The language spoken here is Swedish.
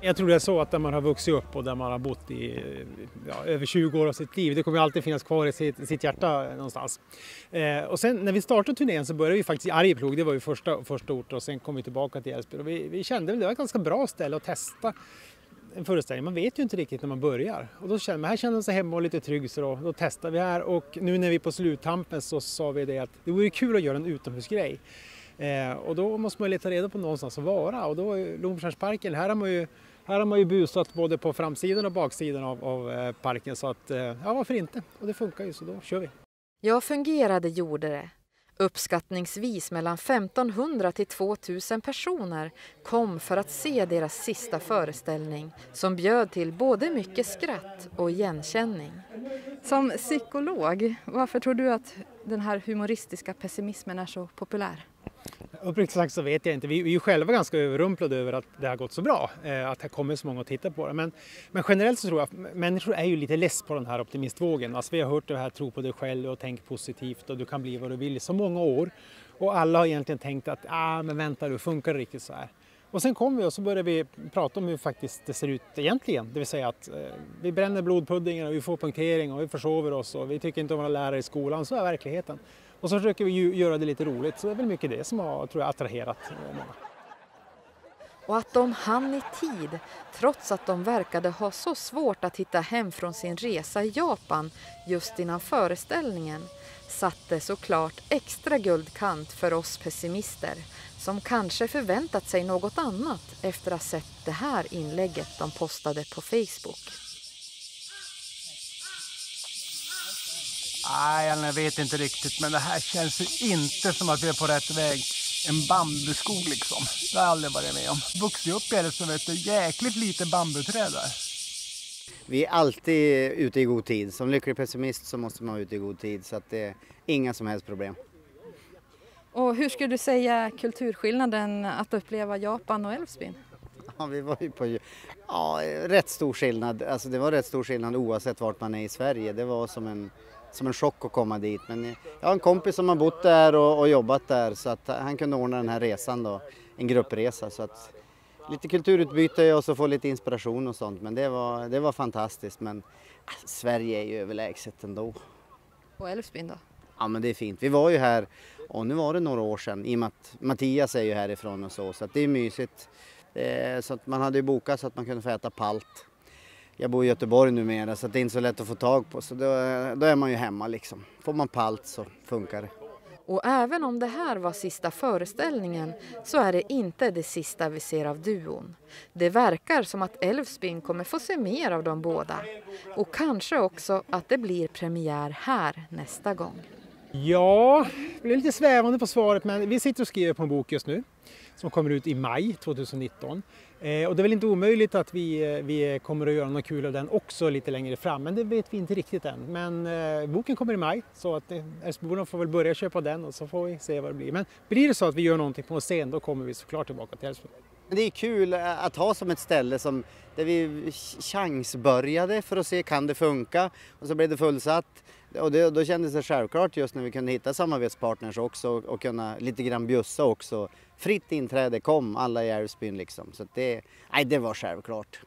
Jag tror det är så att där man har vuxit upp och där man har bott i över 20 år av sitt liv, det kommer alltid finnas kvar i sitt hjärta någonstans. Och sen när vi startade turnén så började vi faktiskt i Arjeplog, det var ju första ort, och sen kom vi tillbaka till Älvsbyn. Och vi kände att det var ett ganska bra ställe att testa en föreställning. Man vet ju inte riktigt när man börjar. Och då kände man, här kände man sig hemma och lite trygg, så då testade vi här. Och nu när vi är på sluttampen så sa vi det att det vore kul att göra en utomhusgrej. Och då måste man leta reda på någonstans att vara. Och då var Lomtjärnsparken, här har man ju busat både på framsidan och baksidan av parken, så att ja, varför inte? Och det funkar ju, så då kör vi. Ja, fungerade gjorde det. Uppskattningsvis mellan 1500 till 2000 personer kom för att se deras sista föreställning som bjöd till både mycket skratt och igenkänning. Som psykolog, varför tror du att den här humoristiska pessimismen är så populär? Uppriktigt sagt så vet jag inte. Vi är ju själva ganska överrumplade över att det har gått så bra. Att det kommer så många att titta på det. Men generellt så tror jag att människor är ju lite less på den här optimistvågen. Alltså vi har hört det här, tro på dig själv och tänk positivt och du kan bli vad du vill i så många år. Och alla har egentligen tänkt att men vänta du, funkar det riktigt så här? Och sen kom vi och så började vi prata om hur faktiskt det ser ut egentligen. Det vill säga att vi bränner blodpuddingen och vi får punktering och vi försover oss och vi tycker inte om våra lärare i skolan. Så är verkligheten. Och så försöker vi ju göra det lite roligt, så det är väl mycket det som har, tror jag, attraherat många. Och att de hann i tid, trots att de verkade ha så svårt att hitta hem från sin resa i Japan just innan föreställningen, satte såklart extra guldkant för oss pessimister som kanske förväntat sig något annat efter att ha sett det här inlägget de postade på Facebook. Nej, jag vet inte riktigt, men det här känns ju inte som att vi är på rätt väg. En bambuskog liksom. Det har jag aldrig varit med om. Vuxit upp i det så vet du, jäkligt lite bambuträd där. Vi är alltid ute i god tid. Som lycklig pessimist så måste man vara ute i god tid, så att det är inga som helst problem. Och hur skulle du säga kulturskillnaden att uppleva Japan och Älvsbyn? Ja, vi var ju på rätt stor skillnad. Alltså det var rätt stor skillnad oavsett vart man är i Sverige. Det var som en chock att komma dit. Men jag har en kompis som har bott där och jobbat där, så att han kunde ordna den här resan då, en gruppresa. Så att lite kulturutbyte och så få lite inspiration och sånt. Men det var fantastiskt. Men Sverige är ju överlägset ändå. Och Älvsbyn då? Ja, men det är fint. Vi var ju här, och nu var det några år sedan, i och med att Mattias är ju härifrån och så att det är mysigt. Så att man hade ju bokat så att man kunde få äta palt. Jag bor i Göteborg numera, så det är inte så lätt att få tag på, så då är man ju hemma liksom. Får man palt så funkar det. Och även om det här var sista föreställningen så är det inte det sista vi ser av duon. Det verkar som att Älvsbyn kommer få se mer av de båda. Och kanske också att det blir premiär här nästa gång. Ja, det blir lite svävande på svaret, men vi sitter och skriver på en bok just nu som kommer ut i maj 2019. Och det är väl inte omöjligt att vi kommer att göra något kul av den också lite längre fram, men det vet vi inte riktigt än. Men boken kommer i maj, så att Älvsbyborna får väl börja köpa den och så får vi se vad det blir. Men blir det så att vi gör någonting på en scen, då kommer vi såklart tillbaka till Älvsbyn. Det är kul att ha som ett ställe där vi chansbörjade för att se kan det funka, och så blev det fullsatt. Och då kändes det självklart just när vi kunde hitta samarbetspartners också och kunna lite grann bjussa också. Fritt inträde, kom alla i Älvsbyn liksom. Så det var självklart.